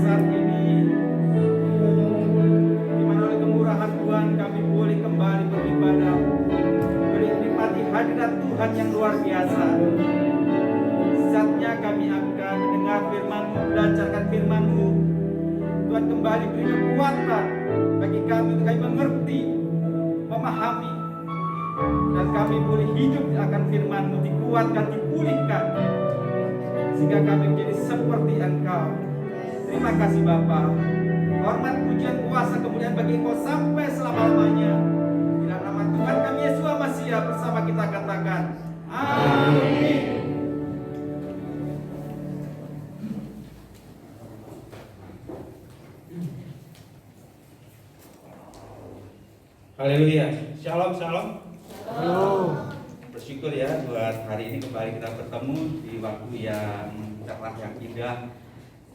saat ini di mana oleh kemurahan Tuhan kami boleh kembali beribadah, menikmati hadirat Tuhan yang luar biasa. Saatnya kami akan mendengar firman-Mu, belajarkan firman-Mu. Tuhan kembali beri kekuatan bagi kami untuk kami mengerti, memahami, dan kami boleh hidup akan firman-Mu, dikuatkan, dipulihkan, sehingga kami menjadi seperti Engkau. Terima kasih Bapa. Hormat, pujian, kuasa, kemuliaan bagi Engkau sampai selama-lamanya. Di dalam nama Tuhan kami Yesus Masiah bersama kita katakan amin. Haleluya. Shalom, shalom. Halo. Bersyukur ya buat hari ini kembali kita bertemu di waktu yang cerah, yang indah.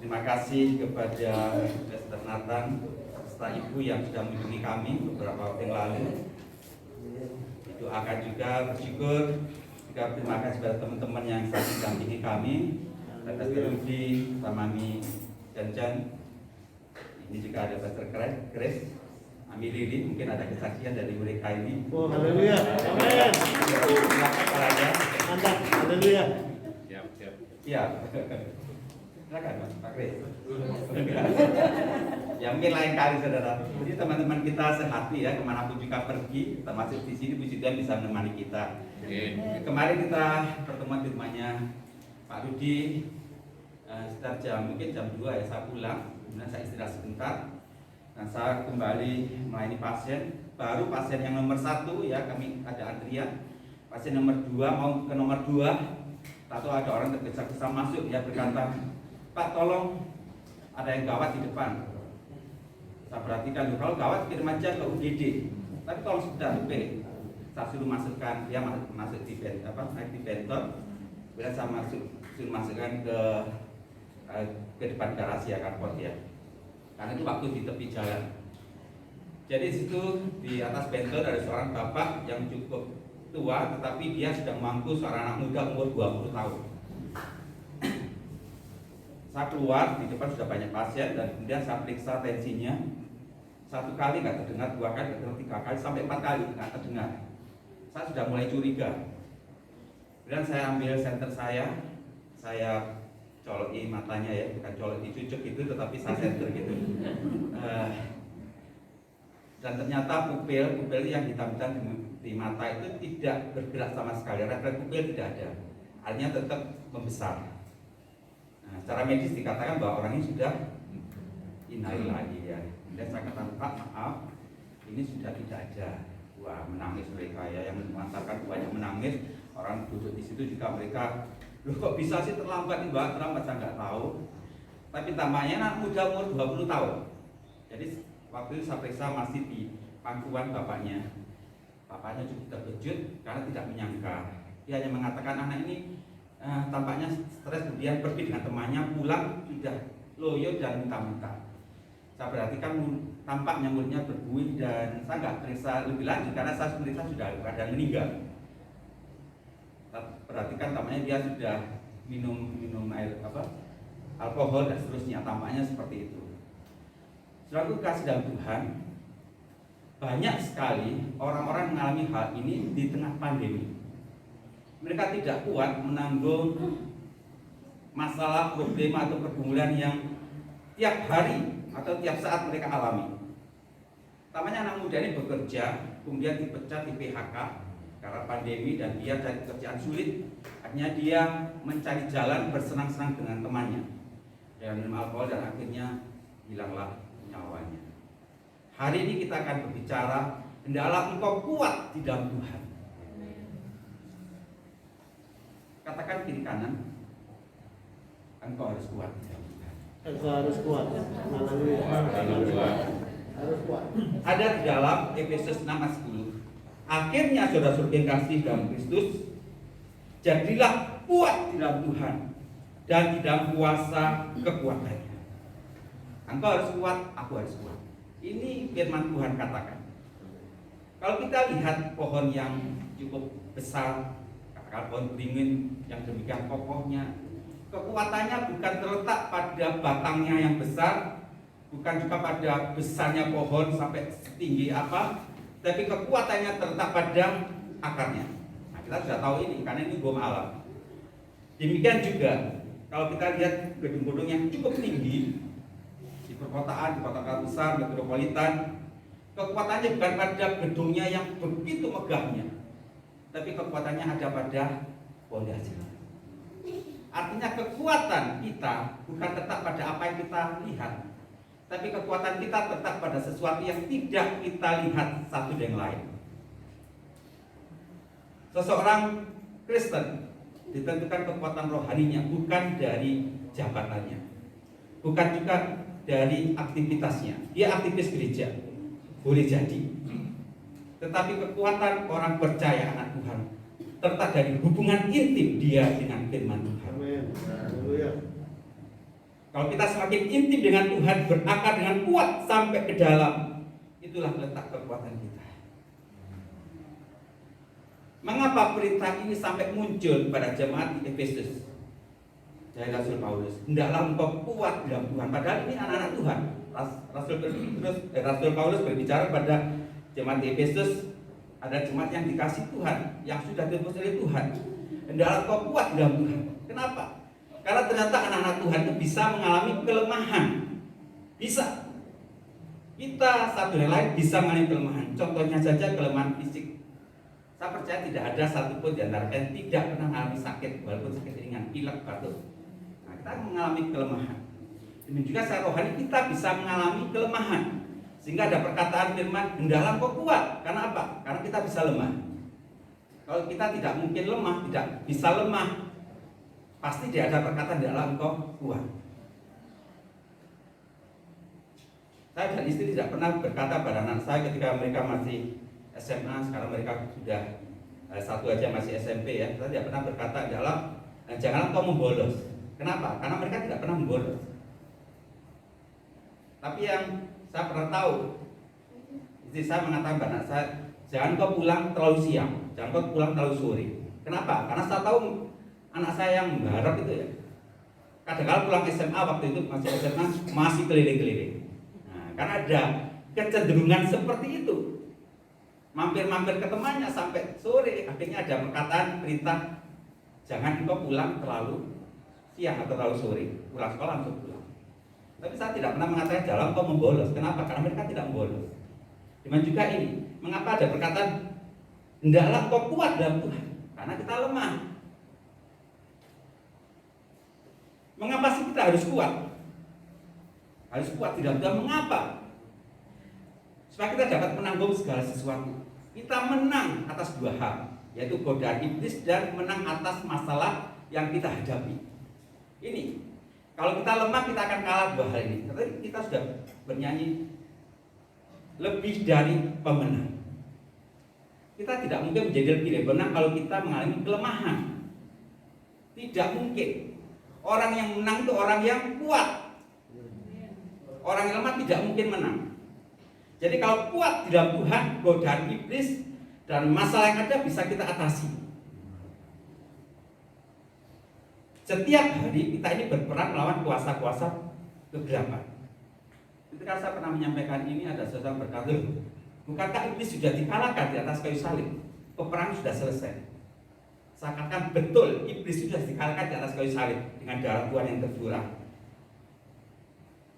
Terima kasih kepada Pastor Nathan serta Ibu yang sudah mengunjungi kami beberapa waktu yang lalu. Doakan juga, bersyukur juga, terima kasih kepada teman-teman yang saat ini mendampingi kami, Pastor Rudi, Mami Jan. Ini juga ada Pastor Grace, Ami Lili, mungkin ada kesaksian dari mereka ini. Oh, haleluya. Amin. Mantap. Haleluya. Siap. Siap. Silakan Pak Grace. Ya mungkin lain kali saudara. Jadi teman-teman kita sehati ya, kemanapun juga pergi, termasuk di sini puji Tuhan bisa menemani kita. Kemarin kita pertemuan di rumahnya Pak Rudi, sekitar mungkin jam 2 ya, saya pulang, kemudian saya istirahat sebentar. Nah, saya kembali melayani pasien. Baru pasien yang nomor 1 ya, kami ada antrian. Pasien nomor 2 mau ke nomor 2. Tahu ada orang tergesa-gesa masuk ya, berkata, Pak tolong ada yang gawat di depan. Saya perhatikan, kalau gawat kirim aja ke UGD. Tapi kalau sudah UP, saya suruh masukkan, dia masuk di naik di bentor. Kemudian saya suruh masukkan ke depan garasi ya, carport ya. Karena itu waktu di tepi jalan. Jadi di situ di atas bentor ada seorang bapak yang cukup tua, tetapi dia sedang mampu seorang anak muda umur 20 tahun. Saya keluar, di depan sudah banyak pasien dan kemudian saya periksa tensinya. 1 kali nggak terdengar, 2 kali nggak terdengar, 3 kali sampai 4 kali nggak terdengar. Saya sudah mulai curiga. Kemudian saya ambil senter saya coloki matanya ya, bukan colok dicucuk gitu, tetapi saya senter gitu. Dan ternyata pupil yang hitam-hitam di mata itu tidak bergerak sama sekali, refleks pupil tidak ada, artinya tetap membesar. Nah, secara medis dikatakan bahwa orang ini sudah innalillahi ya. Dan saya katakan Pak maaf, ini sudah tidak ada. Wah menangis mereka ya, yang mengantarkan banyak menangis. Orang duduk di situ juga mereka, loh kok bisa sih terlambat nih Mbak, terlambat saya nggak tahu. Tapi tampaknya anak muda umur 20 tahun. Jadi waktu itu saya periksa masih di pangkuan bapaknya. Bapaknya cukup terkejut karena tidak menyangka. Dia hanya mengatakan anak ini tampaknya stres, kemudian pergi dengan temannya, pulang sudah loyo dan muntah-muntah. Saya perhatikan tampaknya mulutnya berbuih dan saya nggak periksa lebih lanjut karena saya periksa sudah keadaan meninggal. Perhatikan tampaknya dia sudah minum air alkohol dan seterusnya, tampaknya seperti itu. Selalu kasih dalam Tuhan, banyak sekali orang-orang mengalami hal ini di tengah pandemi. Mereka tidak kuat menanggung masalah, problema atau pergumulan yang tiap hari atau tiap saat mereka alami. Tampaknya anak muda ini bekerja, kemudian dipecat, di PHK karena pandemi dan dia cari pekerjaan sulit. Akhirnya dia mencari jalan bersenang-senang dengan temannya dan minum alkohol dan akhirnya hilanglah nyawanya. Hari ini kita akan berbicara, hendaklah engkau kuat di dalam Tuhan. Katakan kiri kanan, engkau harus kuat di dalam Tuhan. Engkau harus kuat. Haleluya. Harus kuat. Ada di dalam Efesus 6 ayat 10. Akhirnya saudara-saudara yang kasih dalam Kristus, jadilah kuat di dalam Tuhan dan di dalam kuasa kekuatannya. Engkau harus kuat, aku harus kuat. Ini firman Tuhan katakan. Kalau kita lihat pohon yang cukup besar, katakan pohon beringin yang demikian kokohnya, Kekuatannya bukan terletak pada batangnya yang besar, bukan juga pada besarnya pohon sampai setinggi apa, tapi kekuatannya terletak pada akarnya. Nah, kita sudah tahu ini karena ini hukum alam. Demikian juga kalau kita lihat gedung-gedung yang cukup tinggi di perkotaan, di kota-kota besar, metropolitan, kekuatannya bukan pada gedungnya yang begitu megahnya, tapi kekuatannya ada pada fondasinya. Artinya kekuatan kita bukan tetap pada apa yang kita lihat, tapi kekuatan kita tetap pada sesuatu yang tidak kita lihat satu dengan lain. Seseorang Kristen ditentukan kekuatan rohaninya bukan dari jabatannya, bukan juga dari aktivitasnya. Dia aktivis gereja, boleh jadi, tetapi kekuatan orang percaya anak Tuhan terletak dari hubungan intim dia dengan firman Tuhan. Amin. Haleluya. Kalau kita semakin intim dengan Tuhan, berakar dengan kuat sampai ke dalam, itulah letak kekuatan kita. Mengapa perintah ini sampai muncul pada jemaat di Efesus? Dari Rasul Paulus, hendaklah engkau kuat dalam Tuhan. Padahal ini anak-anak Tuhan. Rasul Paulus berbicara pada jemaat di Efesus, ada jemaat yang dikasih Tuhan, yang sudah ditebus oleh Tuhan. Hendaklah engkau kuat dalam Tuhan. Kenapa? Karena ternyata anak-anak Tuhan itu bisa mengalami kelemahan. Bisa. Kita satu dan lain bisa mengalami kelemahan. Contohnya saja kelemahan fisik. Saya percaya tidak ada satupun di antara kalian tidak pernah mengalami sakit, walaupun sakit ringan, pilek, batuk. Nah, kita mengalami kelemahan. Demikian juga secara rohani kita bisa mengalami kelemahan. Sehingga ada perkataan firman, hendaklah engkau kuat. Karena apa? Karena kita bisa lemah. Kalau kita tidak mungkin lemah, tidak bisa lemah, pasti tidak ada perkataan hendaklah engkau kuat. Saya dan istri tidak pernah berkata pada anak saya ketika mereka masih SMA, sekarang mereka sudah satu aja masih SMP ya. Saya tidak pernah berkata janganlah kau membolos. Kenapa? Karena mereka tidak pernah membolos. Tapi yang saya pernah tahu, istri saya mengatakan pada anak saya, jangan kau pulang terlalu siang, jangan kau pulang terlalu sore. Kenapa? Karena saya tahu anak saya yang mengharap itu ya. Kadang-kadang pulang SMA waktu itu masih SMA masih keliling-keliling. Nah, karena ada kecenderungan seperti itu. Mampir-mampir ke temannya sampai sore, akhirnya ada perkataan perintah jangan engkau pulang terlalu siang atau terlalu sore, pulang sekolah langsung pulang. Tapi saya tidak pernah mengatakan jangan engkau membolos. Kenapa? Karena mereka tidak membolos. Demikian juga ini, mengapa ada perkataan hendaklah engkau kuat dalam Tuhan? Karena kita lemah. Mengapa sih kita harus kuat? Harus kuat di dalam Tuhan. Mengapa? Supaya kita dapat menanggung segala sesuatu. Kita menang atas dua hal, yaitu godaan iblis dan menang atas masalah yang kita hadapi. Ini, kalau kita lemah kita akan kalah dua hal ini. Tadi kita sudah bernyanyi lebih dari pemenang. Kita tidak mungkin menjadi lebih dari pemenang kalau kita mengalami kelemahan. Tidak mungkin. Orang yang menang itu orang yang kuat. Orang yang lemah tidak mungkin menang. Jadi kalau kuat di dalam Tuhan, godaan iblis dan masalah yang ada bisa kita atasi. Setiap hari kita ini berperang melawan kuasa-kuasa kegelapan. Ketika saya pernah menyampaikan ini, ada seseorang berkata, bukankah iblis sudah dikalahkan di atas kayu salib? Peperangan sudah selesai. Saya katakan betul, iblis sudah dikalahkan di atas kayu salib dengan darah Tuhan yang tercurah.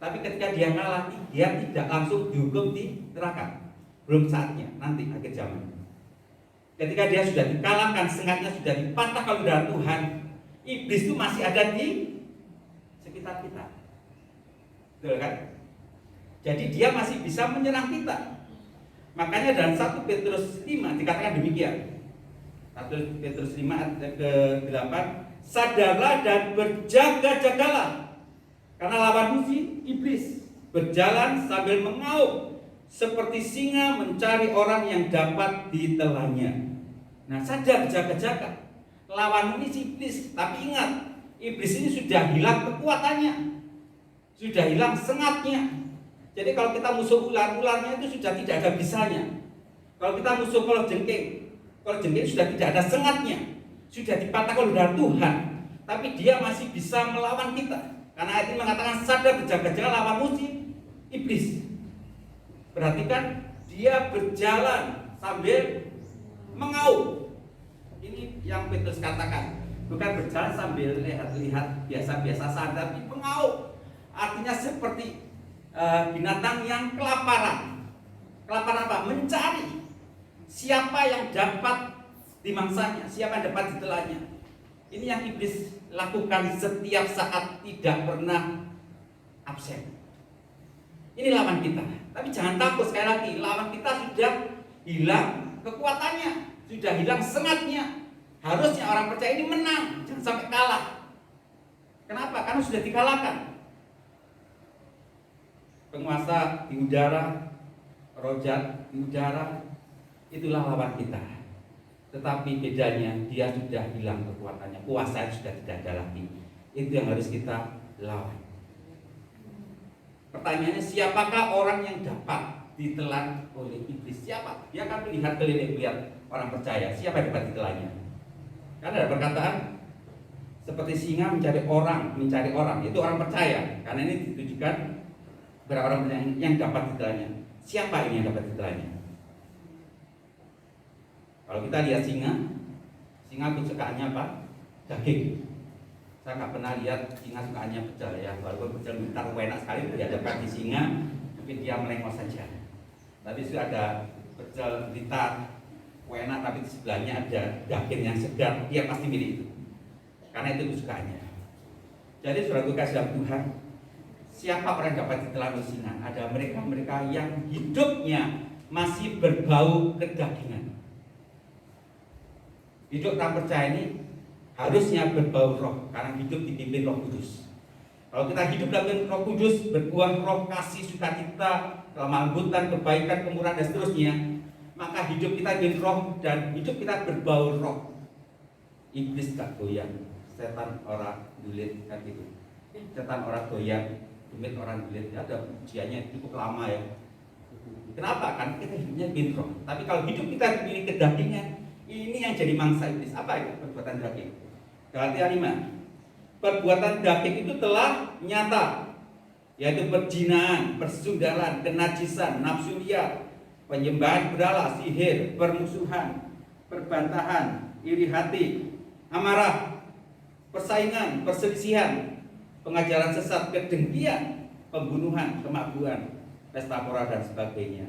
Tapi ketika dia kalah, dia tidak langsung dihukum di neraka. Belum saatnya, nanti akhir zaman. Ketika dia sudah dikalahkan, sengatnya sudah dipatahkan oleh darah Tuhan, iblis itu masih ada di sekitar kita. Betul kan? Jadi dia masih bisa menyerang kita. Makanya dalam 1 Petrus 5 dikatakan demikian. 1 Petrus 5 ayat ke-8, sadarlah dan berjaga-jagalah. Karena lawan musuh iblis berjalan sambil mengaum seperti singa mencari orang yang dapat ditelannya. Nah, sadar, jaga-jaga. Lawan musuh iblis, tapi ingat, iblis ini sudah hilang kekuatannya, sudah hilang sengatnya. Jadi kalau kita musuh ular, ularnya itu sudah tidak ada bisanya. Kalau kita musuh kalau jengking sudah tidak ada sengatnya, sudah dipatahkan oleh Tuhan, tapi dia masih bisa melawan kita. Karena ayat ini mengatakan sadar berjaga-jaga lawan musuh iblis. Perhatikan, dia berjalan sambil mengaum. Ini yang Petrus katakan, bukan berjalan sambil lihat-lihat biasa-biasa saja, tapi mengaum. Artinya seperti binatang yang kelaparan. Kelaparan apa? Mencari siapa yang dapat dimangsanya, siapa yang dapat ditelannya. Ini yang iblis lakukan setiap saat, tidak pernah absen. Ini lawan kita. Tapi jangan takut, sekali lagi, lawan kita sudah hilang kekuatannya, sudah hilang semangatnya. Harusnya orang percaya ini menang, jangan sampai kalah. Kenapa? Karena sudah dikalahkan. Penguasa di udara, rojat di udara, itulah lawan kita. Tetapi bedanya, dia sudah hilang kekuatannya, kuasanya sudah tidak ada lagi. Itu yang harus kita lawan. Pertanyaannya, siapakah orang yang dapat ditelan oleh iblis? Siapa? Dia akan melihat keliling, melihat orang percaya. Siapa yang dapat ditelannya? Karena ada perkataan seperti singa mencari orang, itu orang percaya. Karena ini ditujukan kepada orang yang dapat ditelannya. Siapa ini yang dapat ditelannya? Kalau kita lihat singa kesukaannya apa? Daging. Saya nggak pernah lihat singa sukaannya pecel ya. Walaupun pecel bentar enak sekali dihadapkan di singa, mungkin dia melengos saja. Tapi sudah ada pecel blitar enak, tapi di sebelahnya ada daging yang segar, dia pasti milih itu. Karena itu kesukaannya. Jadi saudara kasih dalam Tuhan, siapa orang yang dapat ditelan oleh singa? Ada mereka yang hidupnya masih berbau kedagingan. Hidup orang percaya ini harusnya berbau roh, karena hidup dipimpin Roh Kudus. Kalau kita hidup dalam Roh Kudus, berbuah roh, kasih, sukacita, kelembutan, kebaikan, kemurahan dan seterusnya, maka hidup kita dipimpin roh dan hidup kita berbau roh. Iblis gak goyang, setan orang dulit kan gitu. Setan orang goyang, dumit orang dulit. Ya, ada ujiannya cukup lama ya. Kenapa? Kan kita hidupnya dipimpin roh. Tapi kalau hidup kita dipimpin kedagingan, ini yang jadi mangsa iblis. Apa itu perbuatan daging? Galatia 5. Perbuatan daging itu telah nyata, yaitu perzinahan, persundaran, kenajisan, nafsu liar, penyembahan berhala, sihir, permusuhan, perbantahan, iri hati, amarah, persaingan, perselisihan, pengajaran sesat, kedengkian, pembunuhan, kemabuan, pesta pora dan sebagainya.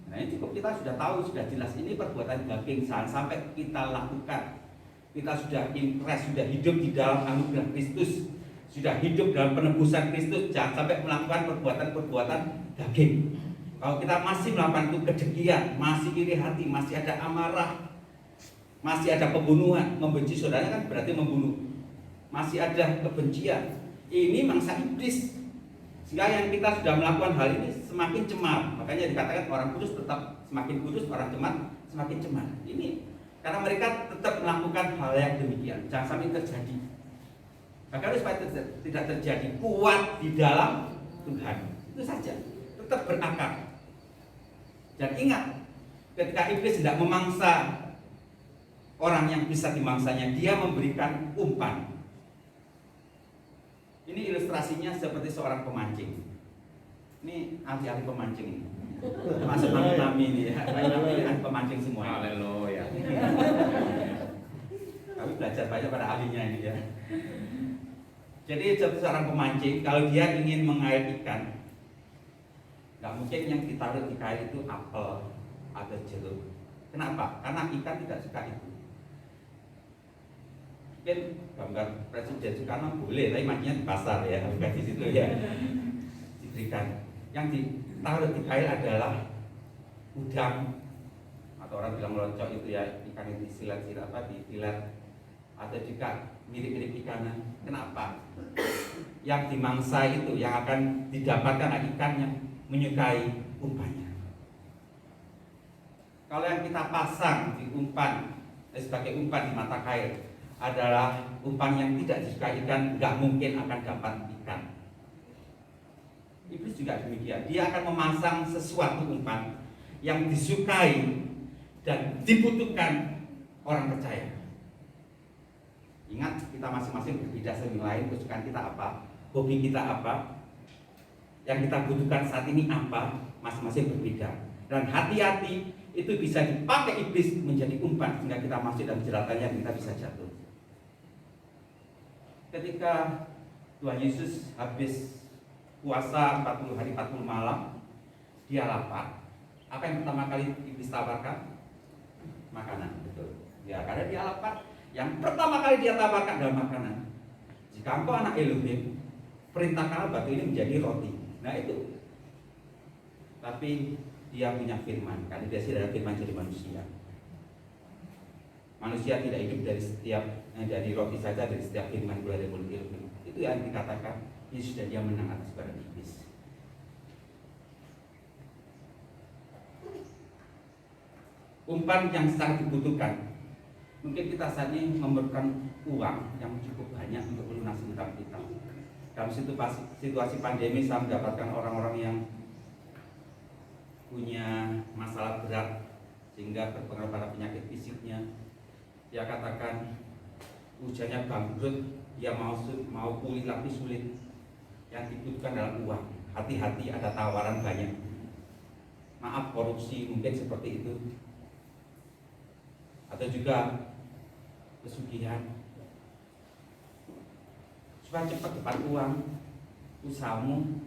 Nah ini cukup kita sudah tahu, sudah jelas ini perbuatan daging. Jangan sampai kita lakukan. Kita sudah impress, sudah hidup di dalam anugerah Kristus, sudah hidup dalam penebusan Kristus. Jangan sampai melakukan perbuatan-perbuatan daging. Kalau kita masih melakukan itu kedengkian, masih iri hati, masih ada amarah, masih ada pembunuhan, membenci saudaranya kan berarti membunuh. Masih ada kebencian. Ini mangsa iblis. Sehingga yang kita sudah melakukan hal ini semakin cemar. Makanya dikatakan orang kudus tetap semakin kudus, orang cemar semakin cemar. Ini karena mereka tetap melakukan hal yang demikian. Jangan sampai terjadi. Maka supaya tidak terjadi, kuat di dalam Tuhan. Itu saja. Tetap berakar. Dan ingat, ketika iblis tidak memangsa orang yang bisa dimangsanya, dia memberikan umpan. Ini ilustrasinya seperti seorang pemancing. Ini ahli-ahli pemancing ini. Termasuk mami-mami ini ya. Mami-mami ahli pemancing semua. Haleluya. Kami belajar banyak pada ahlinya ini ya. Jadi seperti seorang pemancing, kalau dia ingin mengait ikan, nggak mungkin yang ditaruh di kail itu apel atau jeruk. Kenapa? Karena ikan tidak suka itu. Mungkin gambar Presiden Soekarno boleh, tapi mancingnya di pasar ya, bukan di situ ya. Diberikan. Yang ditaruh di kail adalah udang, atau orang bilang loncok itu ya, ikan yang disilat-silat apa, difilet, atau juga mirip-mirip ikanan. Kenapa? Yang dimangsa itu, yang akan didapatkan ikan yang menyukai umpannya. Kalau yang kita pasang di umpan sebagai umpan di mata kail adalah umpan yang tidak disukai ikan, nggak mungkin akan dapat ikan. Iblis juga demikian. Dia akan memasang sesuatu umpan yang disukai dan dibutuhkan orang percaya. Ingat, kita masing-masing berbeda satu sama lain. Kesukaan kita apa, hobi kita apa, yang kita butuhkan saat ini apa, masing-masing berbeda. Dan hati-hati, itu bisa dipakai iblis menjadi umpan sehingga kita masuk dalam jeratannya dan kita bisa jatuh. Ketika Tuhan Yesus habis puasa 40 hari 40 malam, dia lapar. Apa yang pertama kali iblis tawarkan? Makanan, betul. Ya, karena dia lapar. Yang pertama kali dia tawarkan adalah makanan. Jika engkau anak Elohim, perintahkanlah batu ini menjadi roti. Nah itu. Tapi dia punya firman, karena dia sudah ada firman jadi manusia. Manusia tidak hidup dari roti saja, dari setiap firman keluar dari mulut Elohim. Itu yang dikatakan Yesus dan dia menang atas badan iblis. Umpan yang sangat dibutuhkan. Mungkin kita saat ini memerlukan uang yang cukup banyak untuk melunasi hutang kita. Dalam situasi pandemi saya mendapatkan orang-orang yang punya masalah berat sehingga berpengaruh pada penyakit fisiknya. Dia katakan ujiannya bangkrut, dia mau pulih tapi sulit. Yang dibutuhkan adalah uang. Hati-hati, ada tawaran banyak. Maaf, korupsi mungkin seperti itu. Atau juga pesugihan. Supaya cepat dapat uang, usahamu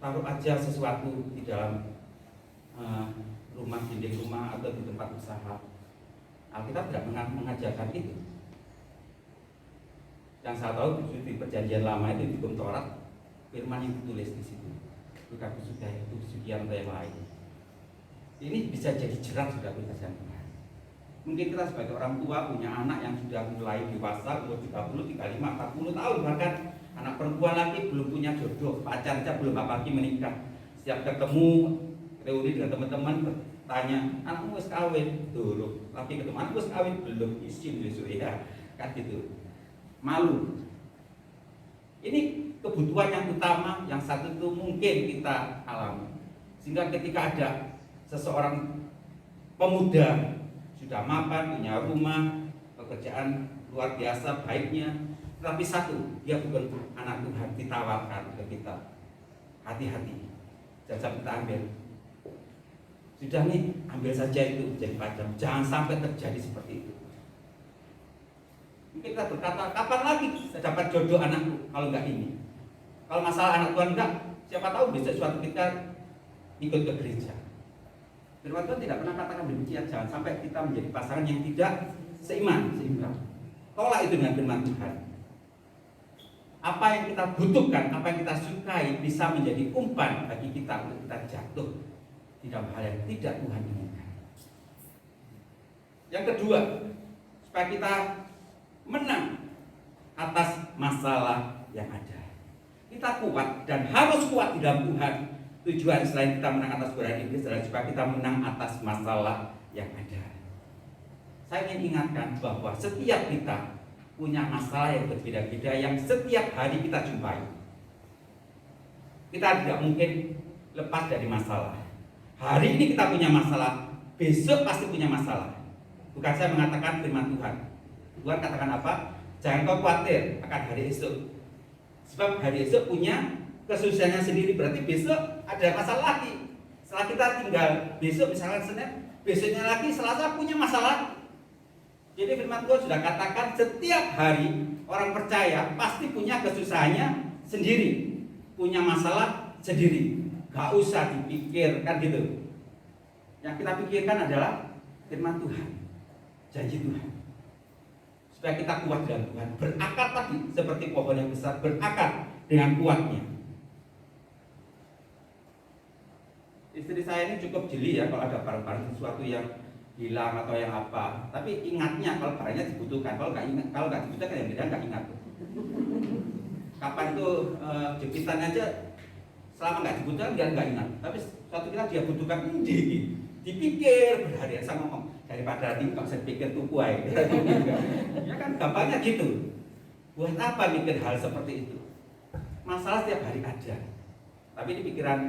taruh aja sesuatu di dalam rumah, dinding rumah atau di tempat usaha. Alkitab tidak mengajarkan itu. Yang saya tahu di perjanjian lama itu di hukum Taurat, firman yang ditulis di situ. Bukan pesugihan atau yang lain. Ini bisa jadi jerat sudah kita. Mungkin kita sebagai orang tua punya anak yang sudah mulai dewasa, umur 30, 35, 40 tahun, bahkan anak perempuan lagi belum punya jodoh, pacar saja belum apalagi menikah. Setiap ketemu reuni dengan teman-teman bertanya, anakmu wis kawin? Dulu lagi ketemu, anakmu wis kawin? Belum, izin besok ya, kan gitu. Malu. Ini kebutuhan yang utama yang satu itu mungkin kita alami. Sehingga ketika ada seseorang pemuda sudah mapan, punya rumah, pekerjaan luar biasa baiknya, tapi satu, dia bukan anak Tuhan, ditawarkan ke kita. Hati-hati, jangan kita ambil. Sudah nih, ambil saja itu jadi pacar. Jangan sampai terjadi seperti itu. Mungkin kita berkata, kapan lagi saya dapat jodoh anakku kalau enggak ini? Kalau masalah anak Tuhan enggak, siapa tahu besok suatu kita ikut ke gereja. Firman Tuhan tidak pernah katakan demikian. Jangan sampai kita menjadi pasangan yang tidak seimbang. Tolak itu dengan firman Tuhan. Apa yang kita butuhkan, apa yang kita sukai bisa menjadi umpan bagi kita untuk kita jatuh di dalam hal yang tidak Tuhan inginkan. Yang kedua, supaya kita menang atas masalah yang ada. Kita kuat dan harus kuat di dalam Tuhan. Tujuan selain kita menang atas godaan iblis adalah supaya kita menang atas masalah yang ada. Saya ingin ingatkan bahwa setiap kita punya masalah yang berbeda-beda yang setiap hari kita jumpai. Kita tidak mungkin lepas dari masalah. Hari ini kita punya masalah, besok pasti punya masalah. Bukan saya mengatakan firman Tuhan. Tuhan katakan apa? Jangan kau khawatir akan hari esok. Sebab hari esok punya kesusahannya sendiri, berarti besok ada masalah lagi. Setelah kita tinggal besok misalkan Senin, besoknya lagi Selasa punya masalah. Jadi firman Tuhan sudah katakan setiap hari orang percaya pasti punya kesusahannya sendiri, punya masalah sendiri. Gak usah dipikirkan gitu. Yang kita pikirkan adalah firman Tuhan, janji Tuhan. Supaya kita kuat dalam Tuhan, berakar tadi seperti pohon yang besar, berakar dengan kuatnya. Istri saya ini cukup jeli ya kalau ada barang-barang sesuatu yang hilang atau yang apa. Tapi ingatnya kalau barangnya dibutuhkan. Kalau nggak dibutuhkan yang beda nggak ingat. Kapan itu jepitan aja selama nggak dibutuhkan dia nggak ingat. Tapi suatu kira dia butuhkan dipikir berhari saya ngomong daripada nanti nggak usah pikir tuh kuai. Ya kan gampangnya gitu. Buat apa mikir hal seperti itu? Masalah setiap hari ada. Tapi ini pikiran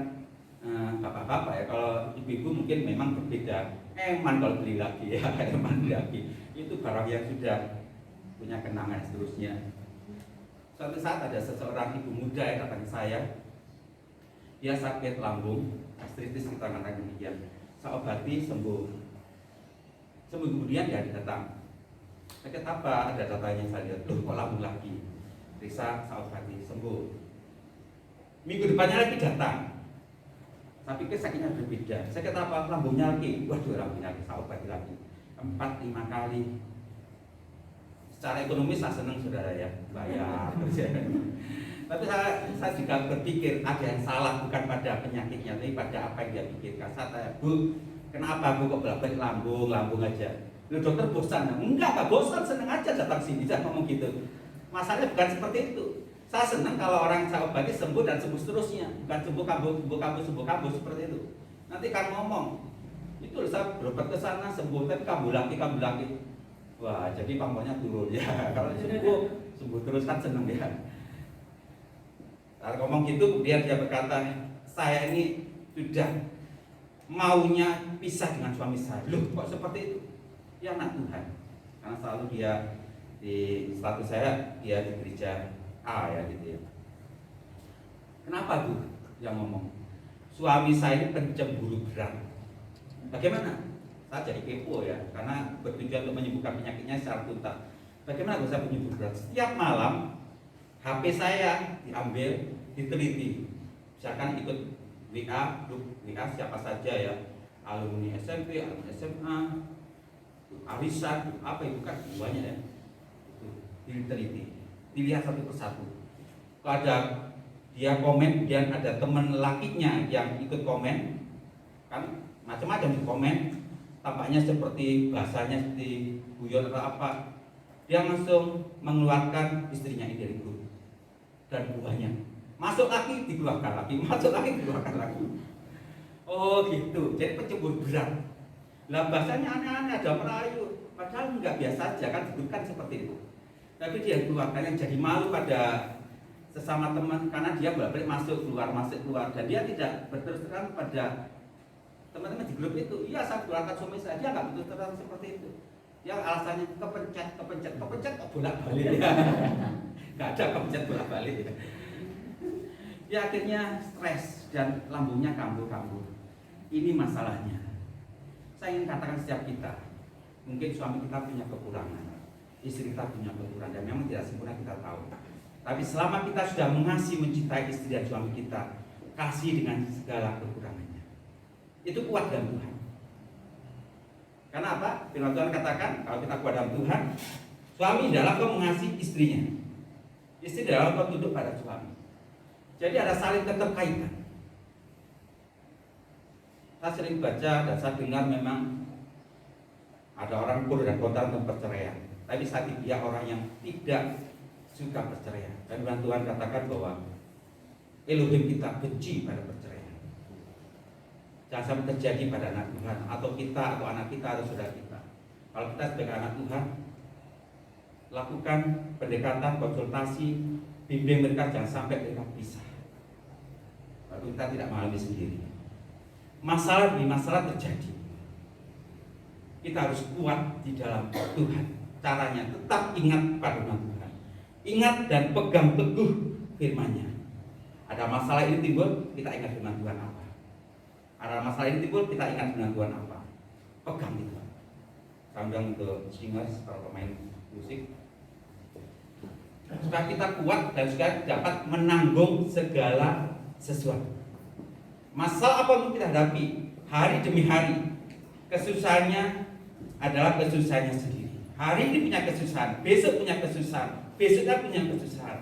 bapak-bapak ya, kalau ibu-ibu mungkin memang berbeda. eman kalau beli lagi ya, eman beli lagi. Itu barang yang sudah punya kenangan seterusnya. Suatu saat ada seseorang ibu muda yang datang ke saya. Dia sakit lambung, gastritis kita katakan demikian. Saya obati sembuh. Sembuh kemudian dia datang. Sakit apa? Ada datanya, saya lihat. Loh, kok lambung lagi? Periksa, saya obati, sembuh. Minggu depannya lagi datang. Saya pikir sakitnya berbeda. Sakit apa? Lambungnya lagi. Waduh, lambungnya lagi, saya obati lagi. 4-5 kali. Secara ekonomis saya senang saudara ya, bayar. Tapi saya juga berpikir ada yang salah bukan pada penyakitnya, tapi pada apa yang dia pikirkan. Saya tanya, Bu, kenapa Bu kok bolak-balik lambung aja? Lu dokter bosan? Enggak bosan, seneng aja datang sini. Saya ngomong gitu. Masalahnya bukan seperti itu. Saya senang kalau orang saya obati sembuh dan sembuh seterusnya, bukan sembuh kambuh seperti itu. Nanti kan ngomong, itu saya berobat ke sana sembuh, tapi kambuh lagi. Wah, jadi pamornya turun ya. Kalau sembuh terus kan seneng ya. Kalau ngomong gitu, kemudian dia berkata, saya ini sudah maunya pisah dengan suami saya. Loh, kok seperti itu? Ya anak Tuhan. Karena selalu dia di status saya, dia di gereja A ya gitu ya. Kenapa Bu yang ngomong? Suami saya ini pencemburu berat. Bagaimana? Saya jadi kepo ya, karena bertujuan untuk menyembuhkan penyakitnya secara tuntas. Bagaimana bisa penyembuh berat? Setiap malam HP saya diambil, diteliti. Misalkan ikut WA, grup WA siapa saja ya, alumni SMP, alumni SMA, arisan, apa itu kan banyak ya. Diteliti, dilihat satu persatu. Kalau ada dia komen, kemudian ada teman lakinya yang ikut komen, kan macam-macam di komen, tampaknya seperti bahasanya seperti guyon atau apa, dia langsung mengeluarkan istrinya ini dari grup dan buahnya masuk lagi dikeluarkan lagi, masuk lagi dikeluarkan lagi. Oh gitu, jadi pencemburu berat. Lah bahasanya aneh-aneh, ada merayu, padahal nggak biasa aja kan, kan seperti itu. Tapi dia keluarkan yang jadi malu pada sesama teman karena dia bolak-balik masuk keluar dan dia tidak berterus terang pada teman-teman di grup itu. Iya, saya keluarkan suami saya, dia nggak berterus terang seperti itu. Yang alasannya kepencet kok bolak-balik ya. Nggak ada kepencet bolak-balik ya. Dia akhirnya stres dan lambungnya kambuh. Ini masalahnya. Saya ingin katakan setiap kita, mungkin suami kita punya kekurangan, istri kita punya kekurangan, dan memang tidak sempurna kita tahu. Tapi selama kita sudah mengasihi, mencintai istri dan suami kita, kasih dengan segala kekurangannya, itu kuat dalam Tuhan. Karena apa? Firman Tuhan katakan, kalau kita kuat dalam Tuhan, suami dalam kau mengasihi istrinya, istri dalam kau tunduk pada suami. Jadi ada saling keterkaitan. Saya sering baca dan saya dengar memang ada orang pro dan kontra tentang perceraian. Tapi saat ini dia orang yang tidak suka perceraian. Dan Tuhan katakan bahwa Elohim kita benci pada perceraian. Jangan sampai terjadi pada anak Tuhan atau kita atau anak kita atau saudara kita. Kalau kita sebagai anak Tuhan, lakukan pendekatan, konsultasi, bimbing mereka jangan sampai mereka pisah. Lalu kita tidak mengalami sendiri. Masalah demi masalah terjadi. Kita harus kuat di dalam Tuhan. Caranya tetap ingat pada Tuhan. Ingat dan pegang teguh firman-Nya. Ada masalah ini timbul, kita ingat firman Tuhan apa. Ada masalah ini timbul, kita ingat firman Tuhan apa. Pegang itu. Sambung untuk singers, para pemain musik. Supaya kita kuat dan juga dapat menanggung segala sesuatu. Masalah apa yang kita hadapi hari demi hari, kesusahannya adalah kesusahannya sendiri. Hari ini punya kesusahan, besok punya kesusahan, besoknya punya kesusahan.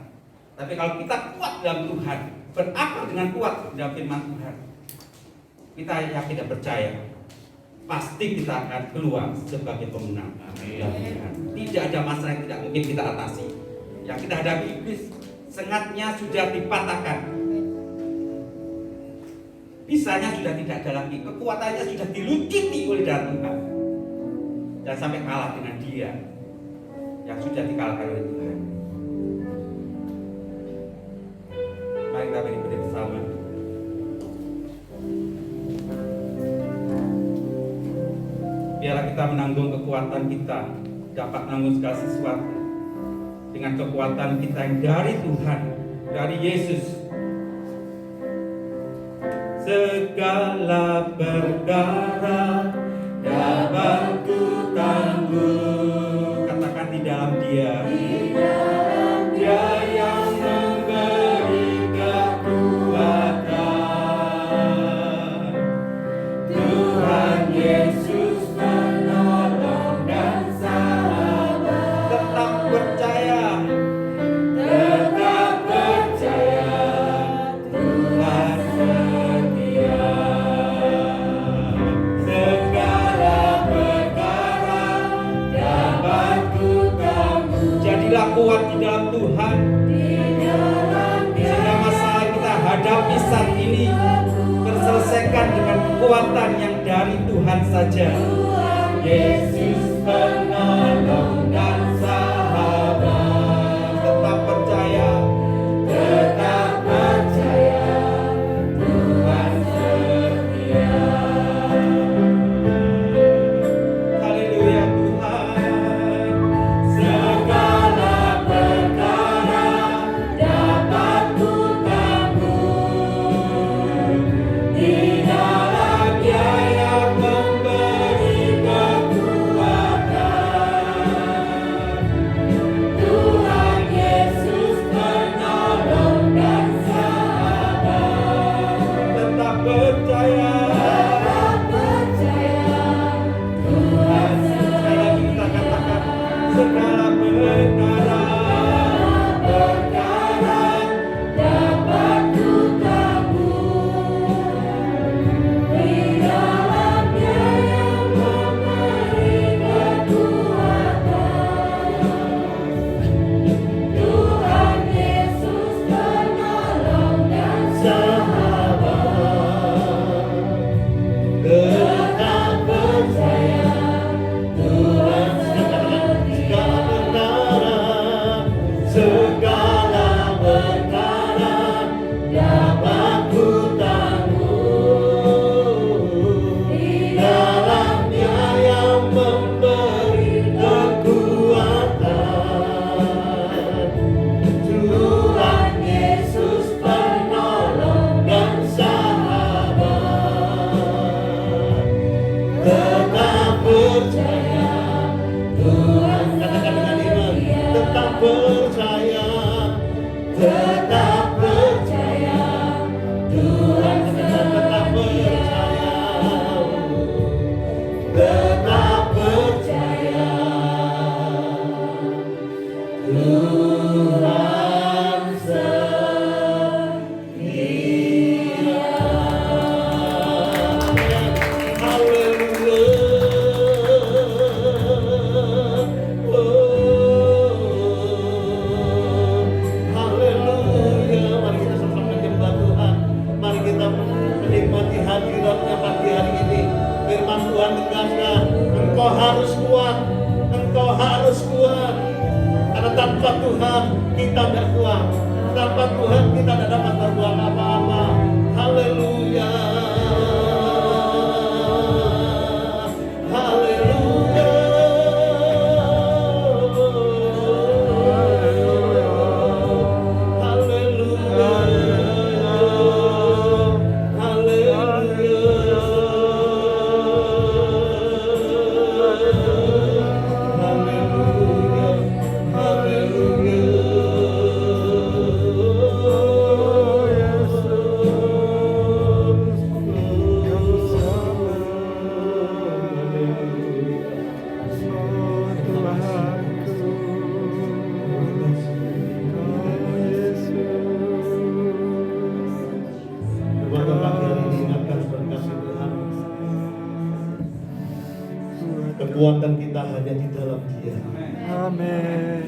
Tapi kalau kita kuat dalam Tuhan, berakar dengan kuat dalam firman Tuhan, kita yakin dan percaya, pasti kita akan keluar sebagai pemenang. Tidak ada masalah yang tidak mungkin kita atasi. Yang kita hadapi iblis, sengatnya sudah dipatahkan. Bisanya sudah tidak ada lagi, kekuatannya sudah dilucuti oleh darah Tuhan. Dan sampai kalah dengan dia yang sudah dikalahkan oleh Tuhan. Mari kita berdiri bersama. kita menanggung kekuatan kita, dapat menanggung segala sesuatu dengan kekuatan kita yang dari Tuhan, dari Yesus. Segala perkara dapat ku tanggung. Katakan di dalam Dia. Dia yang memberi kekuatan. Tuhan Yesus penolong dan sahabat. Tetap percaya. Tetap percaya. Tuhan setia. Segala perkara dapat ku tanggung. Jadilah kuat di dalam Tuhan. Sehingga masalah kita hadapi saat ini terselesaikan dengan kekuatan yang dari Tuhan saja. Yesus penolong dan sahabat. Tetap percaya. Tetap percaya. Tuhan setia. Haleluya Tuhan. Segala perkara dapat ku tanggung. Di dalam Dia yang memberi kekuatan. Tuhan Yesus penolong dan sahabat. Tetap percaya. Tetap percaya. Tuhan setia. Sekali lagi kita katakan segala perkara dapat ku tanggung. Di dalam Dia yang memberi kekuatan. Tuhan Yesus penolong dan sahabat. Tetap percaya. Tuhan setia. Segala perkara dapat ku tanggung. Di dalam Dia yang memberi kekuatan. Tuhan Yesus penolong dan sahabat. Tetap percaya. Tuhan katakan dengan iman. Tetap percaya. Tetap percaya. Tuhan katakan tetap percaya. Tetap percaya. Tuhan setia. Haleluya. Haleluya. Mari kita sama-sama menyembah Tuhan. Mari kita menikmati hadirat-Nya pagi hari ini. Firman Tuhan tegaskan, engkau harus kuat. Engkau harus kuat. Karena tanpa Tuhan kita tidak kuat. Tanpa Tuhan kita tidak dapat berbuat apa-apa. Haleluya. Haleluya. Kekuatan kita hanya di dalam Dia. Amin.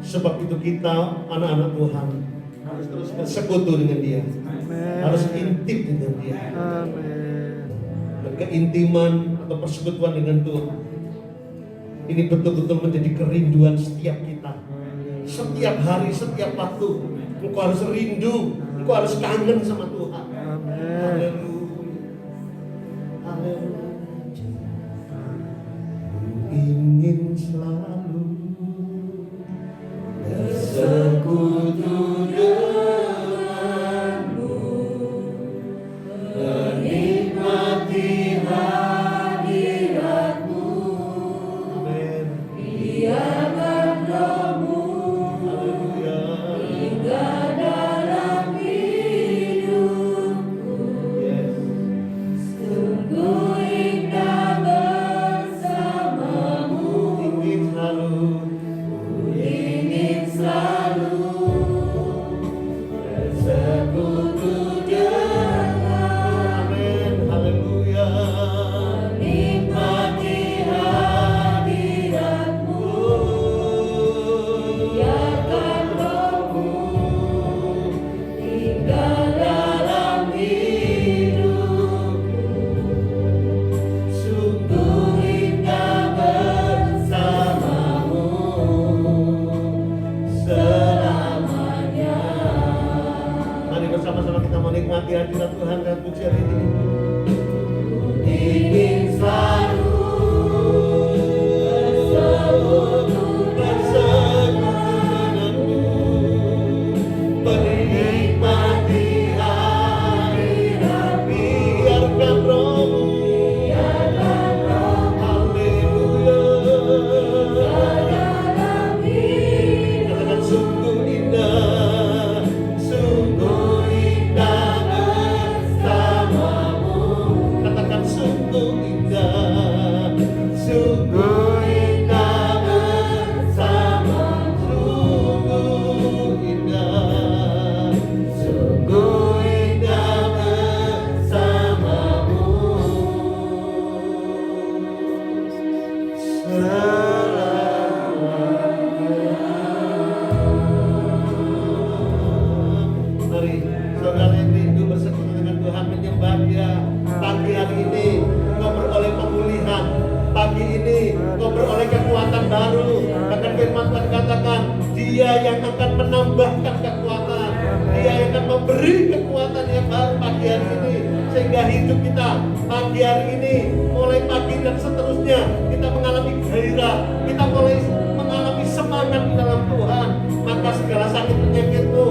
Sebab itu kita anak-anak Tuhan harus terus bersekutu dengan Dia. Amin. Harus intim dengan Dia. Amin. Dan keintiman atau persekutuan dengan Tuhan ini betul-betul menjadi kerinduan setiap kita. Setiap hari, setiap waktu engkau harus rindu, engkau harus kangen sama Tuhan. Amin. Haleluya. Haleluya. sama-sama kita menikmati hadirat Tuhan dan pujian ini. Ingin selalu bersekutu denganmu, menikmati hadirat, biarkan rohmu, katakan sungguh indah bersamamu. Katakan sungguh indah bersamamu. Sungguh indah bersamamu. Mari saudara yang rindu bersekutu dengan Tuhan, menyembah Dia. Pagi hari ini kau beroleh pemulihan. Pagi ini kau beroleh kekuatan baru. Bahkan firman Tuhan katakan, Dia yang akan menambahkan kekuatan, Dia yang akan memberi kekuatan yang baru pagi hari ini, sehingga hidup kita pagi hari ini, mulai pagi dan seterusnya, kita mengalami gairah, kita mulai mengalami semangat di dalam Tuhan. Maka segala sakit penyakitmu,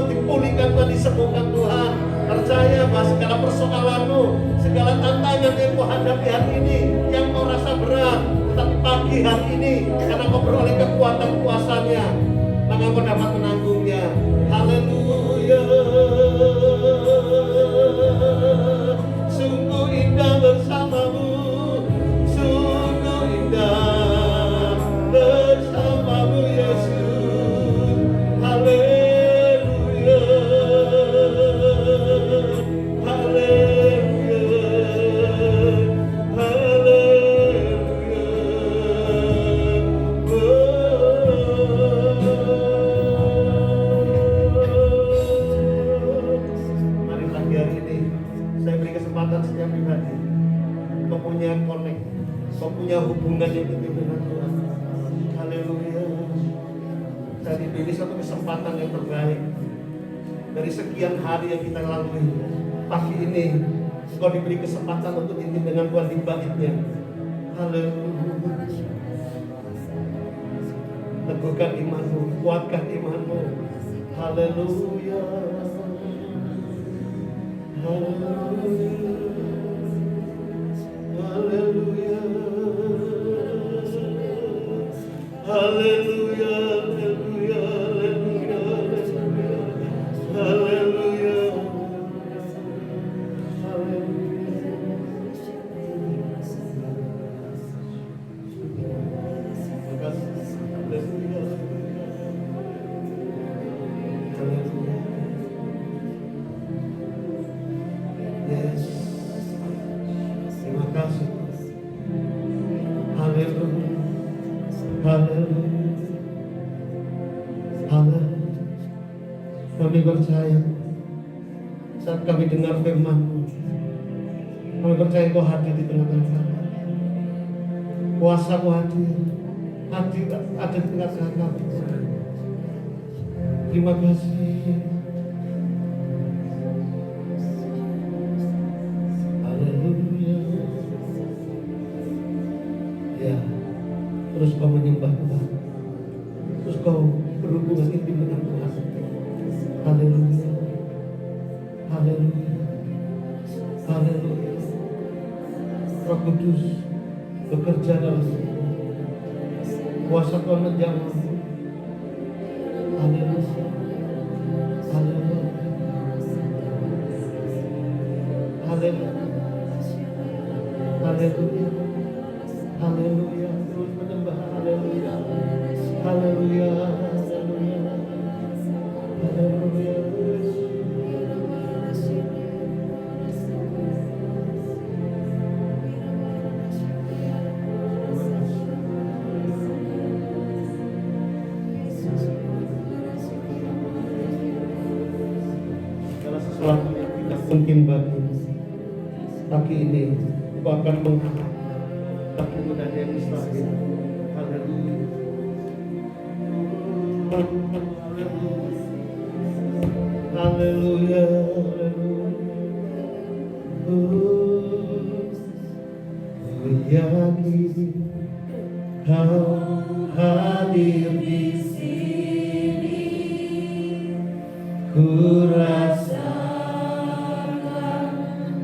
dipulihkan Tuhan, disembuhkan Tuhan. Percaya bahwa segala persoalanmu, segala tantangan yang kau hadapi hari ini, yang kau rasa berat, tetapi pagi hari ini, karena kau beroleh kekuatan kuasanya, maka kau dapat menanggungnya. Haleluya. Sungguh indah bersamamu, sungguh indah bersamamu Yesus. Haleluya, haleluya, Mari pagi hari ini saya beri kesempatan setiap pribadi, kau punya connect, kau punya hubungan yang intim dengan Tuhan. Haleluya. Dan ini satu kesempatan yang terbaik dari sekian hari yang kita lalui. Pagi ini kau diberi kesempatan untuk intim dengan Tuhan di baitnya. Haleluya. Teguhkan imanmu, kuatkan imanmu. Haleluya. Haleluya. Haleluya. Haleluya. Haleluya. Haleluya. Yes. Terima kasih. Haleluya. Haleluya. Haleluya. Kami percaya saat kami dengar firman-Mu, kami percaya Kau hadir di tengah-tengah kami. Kuasa-Mu hadir ada di tengah-tengah kami. Terima kasih. Haleluya. Ya, terus kau menyembah Tuhan, terus kau berhubungan intim dengan Tuhan. Haleluya. Haleluya. Haleluya. Roh Kudus bekerja dalam kuasa Tuhan menjamah. Haleluya. Haleluya. Haleluya. Haleluya. Haleluya. Terus menyembah. Haleluya. Haleluya. Haleluya. Haleluya. Segala sesuatu yang tidak mungkin bagi ini, Kau akan mengangkat tapi mudah yang mustahil. Haleluya. Haleluya. Haleluya. Ku yakin Kau hadir di sini. Ku rasakan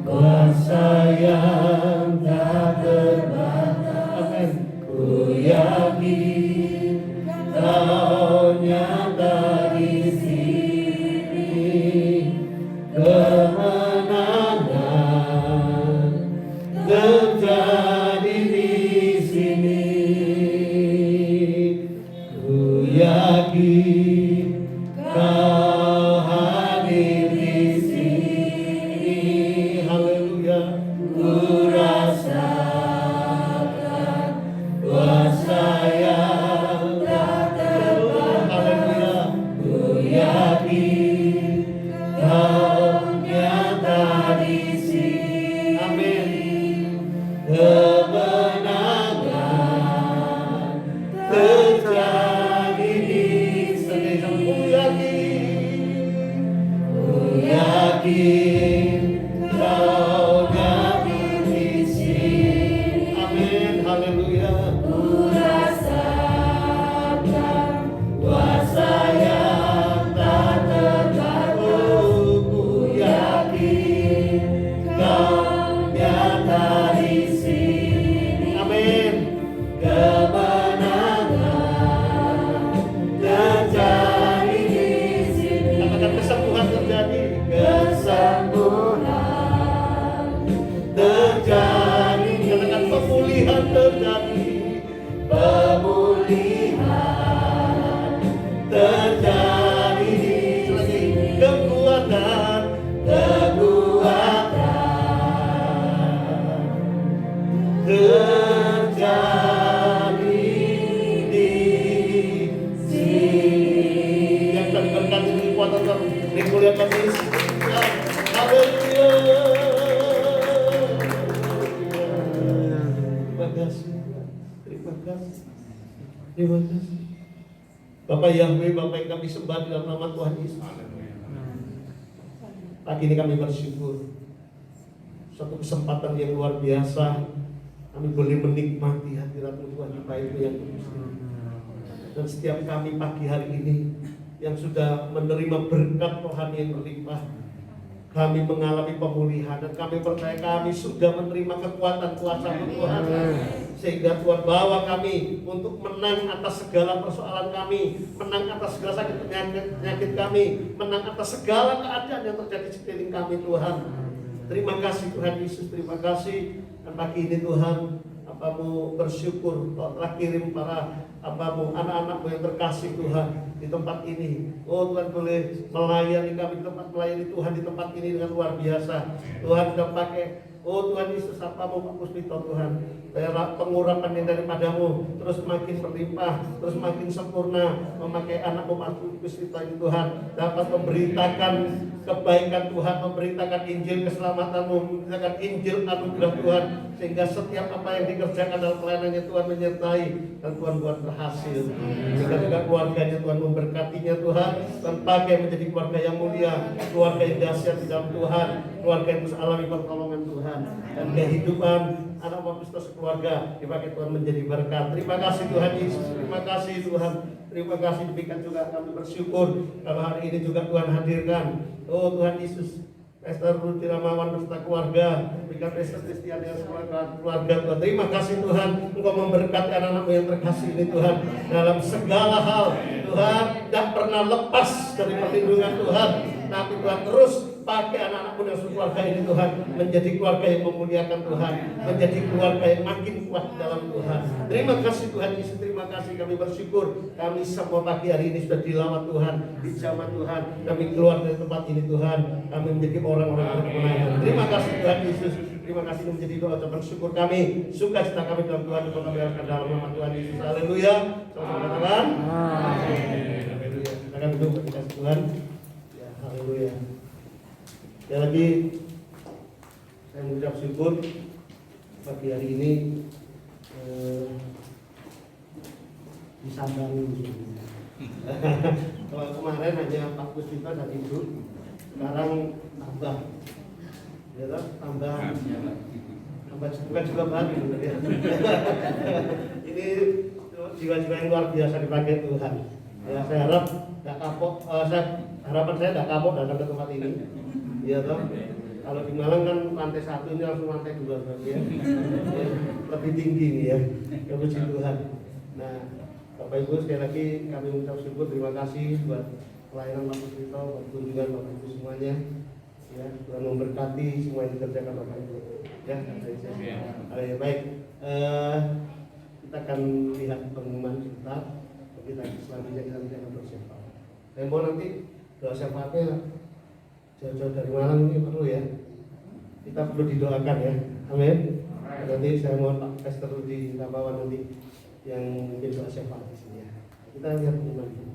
kuasa yang tak terbatas. Amin. Ku yakin Kau nyata di sini. Kemenangan terjadi di sini. Ku yakin Kau hadir di sini. Haleluya. Ku rasakan kuasa yang tak terbatas. Haleluya. Ku yakin Kau nyata di sini. Amin. Kemenangan terjadi di sini. Ku yakin Kau nyata di sini. Amin. Haleluya. Ku rasakan kuasa yang tak terbatas. Ku yakin Kau nyata di sini. Amin. Kemenangan terjadi di sini. Katakan kesembuhan terjadi. Kesembuhan terjadi. Katakan pemulihan terjadi. Pemulihan terjadi di sini. Kekuatan terjadi di sini. Yang kami berkati kekuatan dimuliakan Yesus. Haleluya. Terima kasih. Terima kasih. Terima kasih. Bapak Yahweh, Bapak yang kami sembah di dalam nama Tuhan Yesus. Pagi ini kami bersyukur. Suatu kesempatan yang luar biasa. Kami boleh menikmati hadirat Tuhan di baik yang kudus. Dan setiap kami pagi hari ini yang sudah menerima berkat rohani yang berlimpah, kami mengalami pemulihan dan kami percaya kami sudah menerima kekuatan kuasa Tuhan, sehingga Tuhan bawa kami untuk menang atas segala persoalan kami, menang atas segala sakit penyakit kami, menang atas segala keadaan yang terjadi di sekeliling kami Tuhan. Terima kasih Tuhan Yesus, terima kasih. Dan pagi ini Tuhan, Apamu bersyukur Kau telah kirim para Apamu anak-anakmu yang terkasih Tuhan di tempat ini. Oh Tuhan, boleh melayani kami di tempat, melayani Tuhan di tempat ini dengan luar biasa. Tuhan sudah pakai, oh Tuhan Yesus, Apamu Pak Puspito Tuhan, pengurapan yang daripadamu terus makin berlimpah, terus makin sempurna, memakai anakmu Pak Puspito ini Tuhan, dapat memberitakan kebaikan Tuhan, memberitakan Injil keselamatanmu, memberitakan Injil anugerah Tuhan, sehingga setiap apa yang dikerjakan dalam pelayanannya Tuhan menyertai dan Tuhan buat berhasil. Sehingga juga keluarganya Tuhan memberkatinya Tuhan, dan pakai menjadi keluarga yang mulia, keluarga yang dahsyat di dalam Tuhan, keluarga yang terus alami pertolongan Tuhan, dan kehidupan anak Bapak keluarga dipakai Tuhan menjadi berkat. Terima kasih Tuhan Yesus, terima kasih Tuhan. Terima kasih, demikian juga kami bersyukur kalau hari ini juga Tuhan hadirkan. Oh Tuhan Yesus, Pastor Ruti Ramawan beserta keluarga, demikian Pastor Kristian yang keluarga Tuhan. Terima kasih Tuhan, Engkau memberkati anak-anakmu yang terkasih ini Tuhan, dalam segala hal. Tuhan tidak pernah lepas dari perlindungan Tuhan, tapi Tuhan terus pakai anak-anakmu dan keluarga ini Tuhan menjadi keluarga yang memuliakan Tuhan, menjadi keluarga yang makin kuat dalam Tuhan. Terima kasih Tuhan Yesus, terima kasih, kami bersyukur kami semua pagi hari ini sudah dilawat Tuhan, dijamah Tuhan, kami keluar dari tempat ini Tuhan, kami menjadi orang-orang yang berkemenangan. Terima kasih Tuhan Yesus, terima kasih menjadi doa ucapan syukur kami, sukacita kami dalam Tuhan, dan kami akan dalam nama Tuhan Yesus. Haleluya. Sama-sama katakan amin. Haleluya. Silakan duduk ketika Tuhan. Ya, haleluya. Sekali lagi saya mengucap syukur pagi hari ini disambangi. Kalau kemarin hanya Pak Puspito dan Ibu, sekarang tambah, ya kan? Tambah bukan juga baru ya. Ini jiwa-jiwa yang luar biasa dipakai Tuhan. Ya, saya harap nggak kapok. Harapan saya nggak kapok datang ke tempat ini. Ya toh. Kalau di Malang kan lantai 1 ini langsung lantai 2 ya. Ya, lebih tinggi nih ya. Puji Tuhan. Nah, Bapak Ibu sekali lagi kami mengucap syukur, terima kasih buat pelayanan Bapak Krito, buat kunjungan Bapak Ibu semuanya. Ya, Tuhan memberkati semua yang dikerjakan Bapak Ibu. Ya, baik. Kita akan lihat pengumuman sebentar. Kita selanjutnya kita akan bersyafaat. Saya mau nanti doa syafaatnya jauh-jauh dari Malang ini perlu ya. Kita perlu didoakan ya. Amin. Nanti saya mohon Pak Pastor di Tabawan nanti yang mungkin doa syafaat di sini ya. Kita lihat pengumuman ini.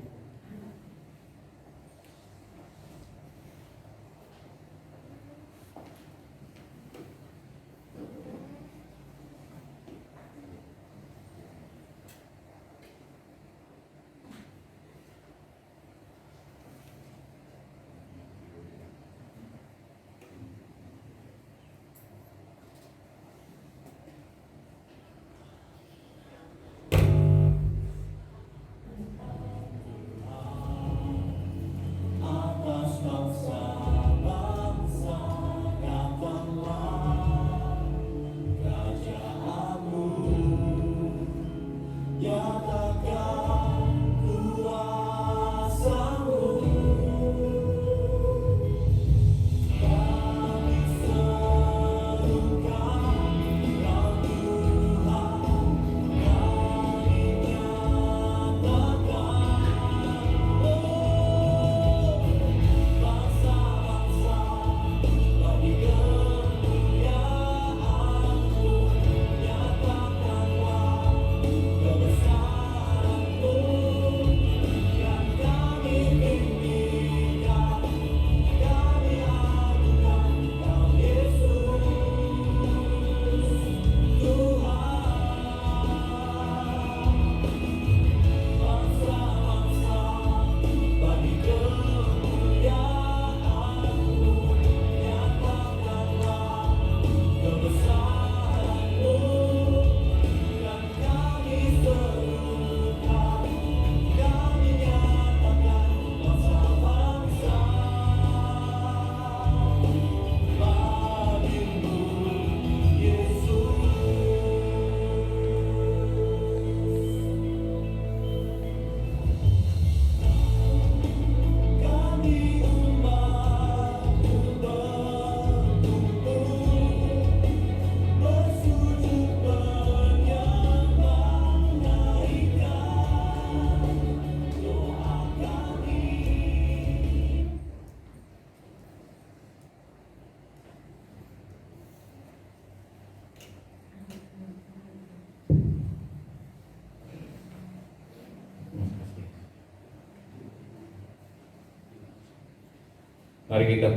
Mari kita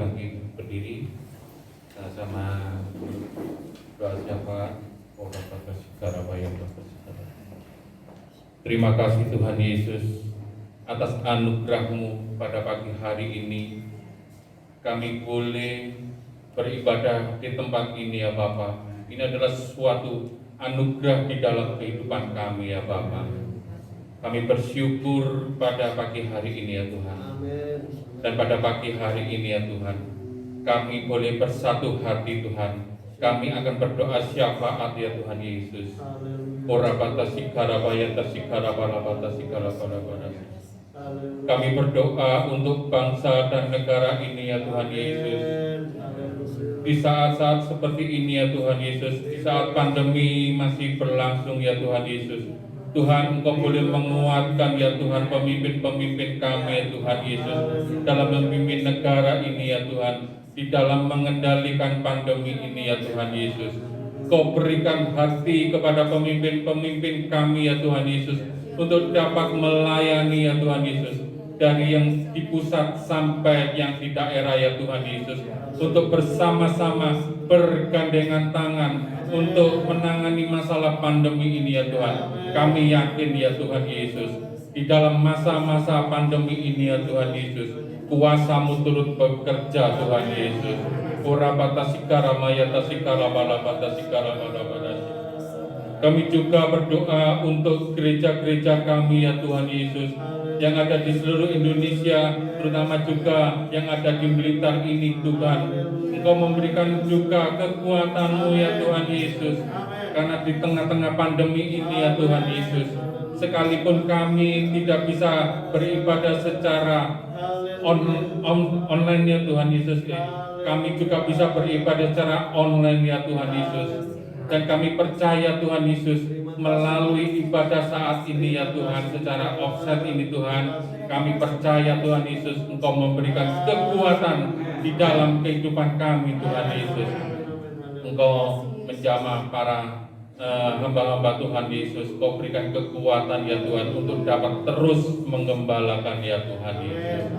berdiri sama doa syafaat. Terima kasih Tuhan Yesus atas anugerah-Mu pada pagi hari ini. Kami boleh beribadah di tempat ini ya Bapa. Ini adalah suatu anugerah di dalam kehidupan kami ya Bapa. Kami bersyukur pada pagi hari ini ya Tuhan. Amin. Dan pada pagi hari ini ya Tuhan, kami boleh bersatu hati Tuhan. Kami akan berdoa syafaat ya Tuhan Yesus. Ora batasi karabaya tasikara balabata sikara balabara. Kami berdoa untuk bangsa dan negara ini ya Tuhan Yesus. Di saat-saat seperti ini ya Tuhan Yesus, di saat pandemi masih berlangsung ya Tuhan Yesus, Tuhan, Engkau boleh menguatkan ya Tuhan pemimpin-pemimpin kami ya Tuhan Yesus dalam memimpin negara ini ya Tuhan, di dalam mengendalikan pandemi ini ya Tuhan Yesus. Kau berikan hati kepada pemimpin-pemimpin kami ya Tuhan Yesus untuk dapat melayani ya Tuhan Yesus, dari yang di pusat sampai yang di daerah ya Tuhan Yesus, untuk bersama-sama bergandengan tangan untuk menangani masalah pandemi ini ya Tuhan. Kami yakin ya Tuhan Yesus, di dalam masa-masa pandemi ini ya Tuhan Yesus, Kuasa-Mu turut bekerja Tuhan Yesus. Kami juga berdoa untuk gereja-gereja kami ya Tuhan Yesus, yang ada di seluruh Indonesia, terutama juga yang ada di Blitar ini Tuhan. Engkau memberikan juga kekuatan-Mu ya Tuhan Yesus, karena di tengah-tengah pandemi ini ya Tuhan Yesus, sekalipun kami tidak bisa beribadah secara online ya Tuhan Yesus, kami juga bisa beribadah secara online ya Tuhan Yesus. Dan kami percaya Tuhan Yesus, melalui ibadah saat ini ya Tuhan, secara offset ini Tuhan, kami percaya Tuhan Yesus, Engkau memberikan kekuatan di dalam kehidupan kami Tuhan Yesus. Engkau menjamah para hamba-hamba Tuhan Yesus, Kau berikan kekuatan ya Tuhan untuk dapat terus menggembalakan ya Tuhan Yesus.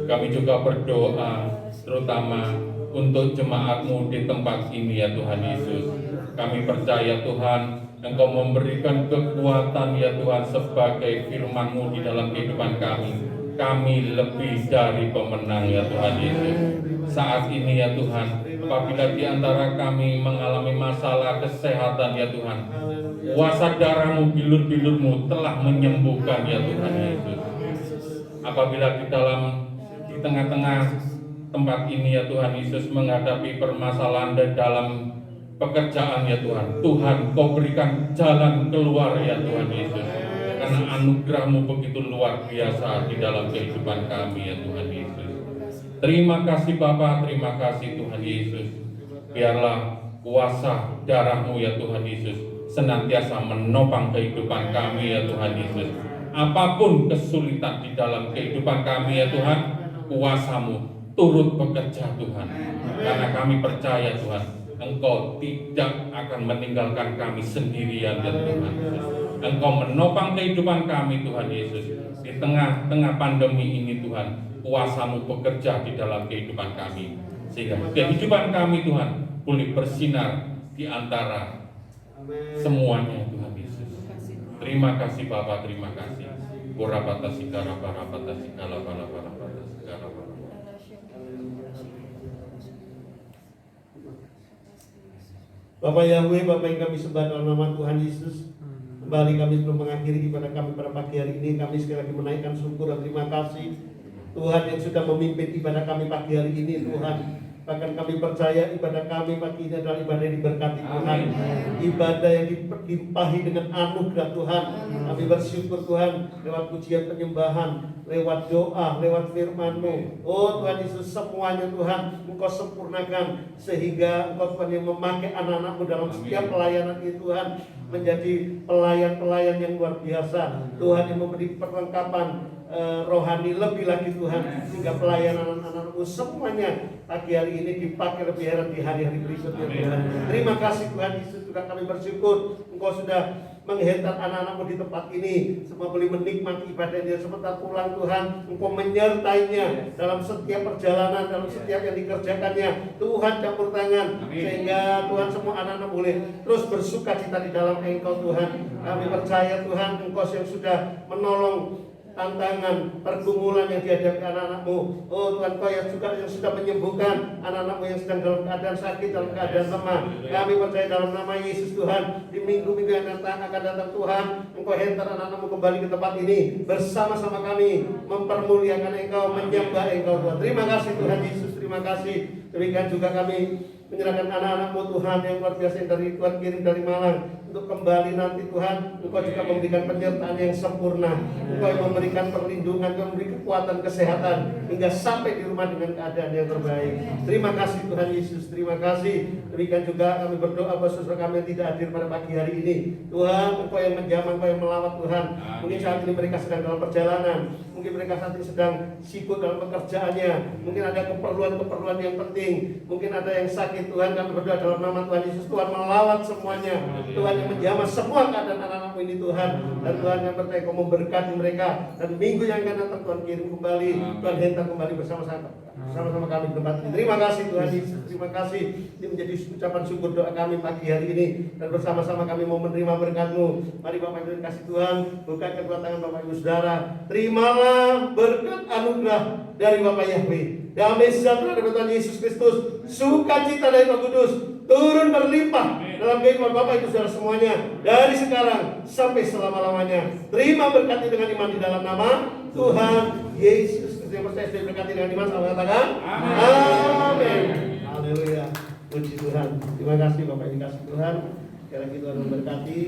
Kami juga berdoa terutama untuk jemaat-Mu di tempat ini ya Tuhan Yesus. Kami percaya Tuhan, Engkau memberikan kekuatan ya Tuhan, sebagai firman-Mu di dalam kehidupan kami. Kami lebih dari pemenang ya Tuhan Yesus. Saat ini ya Tuhan, apabila di antara kami mengalami masalah kesehatan ya Tuhan, kuasa darah-Mu, bilur-bilur-Mu telah menyembuhkan ya Tuhan Yesus. Apabila di tengah-tengah tempat ini ya Tuhan Yesus menghadapi permasalahan dan dalam pekerjaan ya Tuhan, Tuhan Kau berikan jalan keluar ya Tuhan Yesus, karena anugerah-Mu begitu luar biasa di dalam kehidupan kami ya Tuhan Yesus. Terima kasih Bapa, terima kasih Tuhan Yesus. Biarlah kuasa darah-Mu ya Tuhan Yesus senantiasa menopang kehidupan kami ya Tuhan Yesus. Apapun kesulitan di dalam kehidupan kami ya Tuhan, kuasa-Mu turut bekerja Tuhan, karena kami percaya Tuhan, Engkau tidak akan meninggalkan kami sendirian ya Tuhan Yesus. Engkau menopang kehidupan kami Tuhan Yesus. Di tengah-tengah pandemi ini Tuhan, kuasa-Mu bekerja di dalam kehidupan kami, sehingga kehidupan kami Tuhan boleh bersinar di antara semuanya Tuhan Yesus. Terima kasih Bapa, terima kasih. Bapak Yahweh, Bapak yang kami sembah dalam nama Tuhan Yesus, kembali kami sebelum mengakhiri ibadah kami pada pagi hari ini, kami sekali lagi menaikkan syukur dan terima kasih Tuhan yang sudah memimpin ibadah kami pagi hari ini Tuhan. Bahkan kami percaya ibadah kami pagi ini adalah ibadah yang diberkati Tuhan, ibadah yang dilimpahi dengan anugerah Tuhan. Kami bersyukur Tuhan lewat pujian penyembahan, lewat doa, lewat firman-Mu. Oh Tuhan Yesus, semuanya Tuhan Engkau sempurnakan, sehingga Engkau Tuhan yang memakai anak-anak-Mu dalam setiap pelayanan ini Tuhan, menjadi pelayan-pelayan yang luar biasa. Tuhan yang memberi perlengkapan rohani lebih lagi Tuhan, sehingga pelayanan anak-anak-Mu semuanya pagi hari ini dipakai lebih heran di hari-hari berikutnya Tuhan. Terima kasih Tuhan Yesus, juga kami bersyukur Engkau sudah menghentak anak-anak-Mu di tempat ini, semua boleh menikmati ibadahnya. Sebentar pulang Tuhan, Engkau menyertainya dalam setiap perjalanan, dalam setiap yang dikerjakannya. Tuhan campur tangan, sehingga Tuhan semua anak-anak boleh terus bersuka cita di dalam Engkau Tuhan. Kami percaya Tuhan, Engkau yang sudah menolong tantangan, pergumulan yang dihadapi anak-anak-Mu. Oh Tuhan, Kau yang juga yang sudah menyembuhkan anak-anak-Mu yang sedang dalam keadaan sakit, dalam keadaan lemah. Kami percaya dalam nama Yesus Tuhan, di minggu-minggu yang akan datang Tuhan, Engkau hantar anak-anak-Mu kembali ke tempat ini bersama-sama kami, mempermuliakan Engkau, menyembah Engkau Tuhan. Terima kasih Tuhan Yesus, terima kasih. Demikian juga kami menyerahkan anak-anak-Mu Tuhan yang luar biasa yang dari Tuhan kirim dari Malang, untuk kembali nanti Tuhan, Engkau juga memberikan penyertaan yang sempurna. Engkau yang memberikan perlindungan, Engkau memberi kekuatan kesehatan hingga sampai di rumah dengan keadaan yang terbaik. Terima kasih Tuhan Yesus, terima kasih. Demikian juga kami berdoa buat saudara kami yang tidak hadir pada pagi hari ini. Tuhan, Engkau yang menjamah, Engkau yang melawat Tuhan. Mungkin saat ini mereka sedang dalam perjalanan, mungkin mereka saat ini sedang sibuk dalam pekerjaannya, mungkin ada keperluan-keperluan yang penting, mungkin ada yang sakit. Tuhan, kami berdoa dalam nama Tuhan Yesus, Tuhan melawat semuanya. Tuhan yang menjamah semua keadaan anak-anakmu ini Tuhan. Dan Tuhan yang berkata Kau memberkati mereka. Dan minggu yang akan datang Tuhan kirim kembali, Tuhan hentak kembali bersama-sama kami di tempat ini. Terima kasih Tuhan Yesus, terima kasih. Ini menjadi ucapan syukur doa kami pagi hari ini. Dan bersama-sama kami mau menerima berkat-Mu. Mari Bapak Ibu kasih Tuhan, buka kedua tangan Bapak Ibu Saudara. Terimalah berkat anugerah dari Bapak Yahweh. Damai sejahtera dari Tuhan Yesus Kristus, sukacita dari Roh Kudus turun berlimpah dalam kehidupan Bapak Ibu Saudara semuanya dari sekarang sampai selama-lamanya. Terima berkati dengan iman di dalam nama Tuhan Yesus Kristus. Yang percaya sudah berkati dengan iman, sama katakan amin. Haleluya, puji Tuhan. Terima kasih Bapak Ibu kasih Tuhan. Sekali lagi Tuhan memberkati.